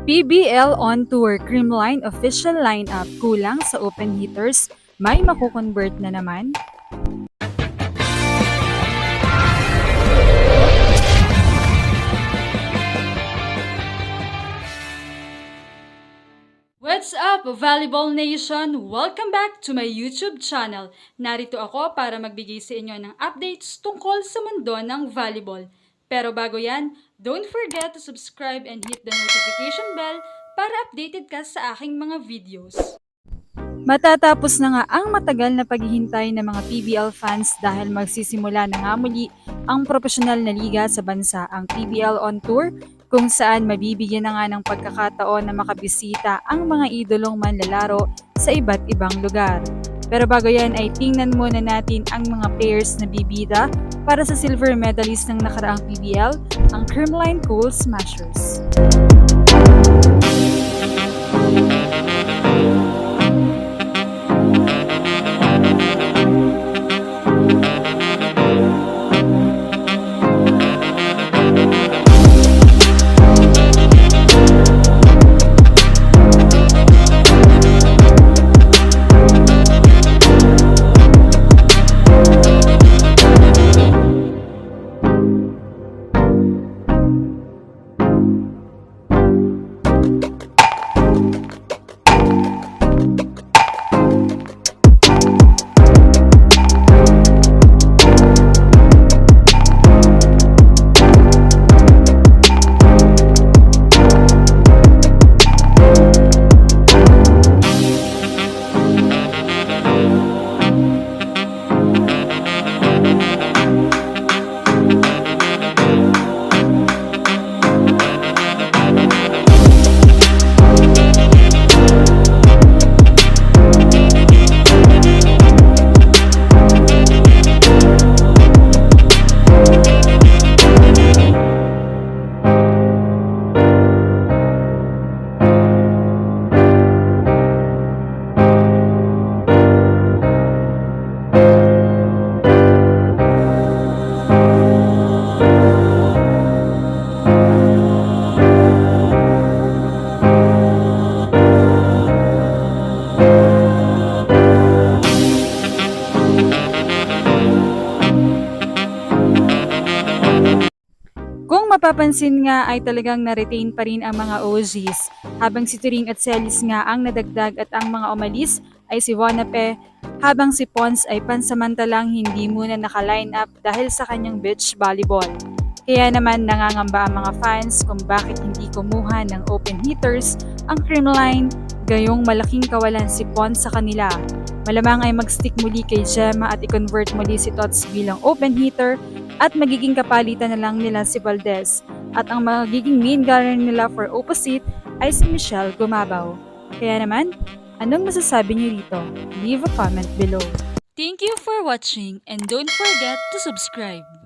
PBL on tour, Creamline official lineup, kulang sa open hitters, may makukonvert na naman? What's up, Volleyball Nation? Welcome back to my YouTube channel. Narito ako para magbigay sa inyo ng updates tungkol sa mundo ng volleyball. Pero bago yan, don't forget to subscribe and hit the notification bell para updated ka sa aking mga videos. Matatapos na nga ang matagal na paghihintay ng mga PBL fans dahil magsisimula na nga muli ang profesional na liga sa bansa, ang PBL on Tour, kung saan mabibigyan na nga ng pagkakataon na makabisita ang mga idolong manlalaro sa iba't ibang lugar. Pero bago yan ay tingnan muna natin ang mga players na bibida para sa silver medalist ng nakaraang PBL, ang Creamline Cool Smashers. Kung mapapansin nga ay talagang na-retain pa rin ang mga OGs, habang si Turing at Celis nga ang nadagdag at ang mga umalis ay si Vonape, habang si Pons ay pansamantalang hindi muna naka-line up dahil sa kanyang beach volleyball. Kaya naman nangangamba ang mga fans kung bakit hindi kumuha ng open hitters ang Creamline, gayong malaking kawalan si Pons sa kanila. Malamang ay mag-stick muli kay Gemma at i-convert muli si Tots bilang open hitter at magiging kapalitan na lang nila si Valdez at ang magiging main gunner nila for opposite ay si Michelle Gumabaw. Kaya naman, anong masasabi niyo dito? Leave a comment below. Thank you for watching and don't forget to subscribe.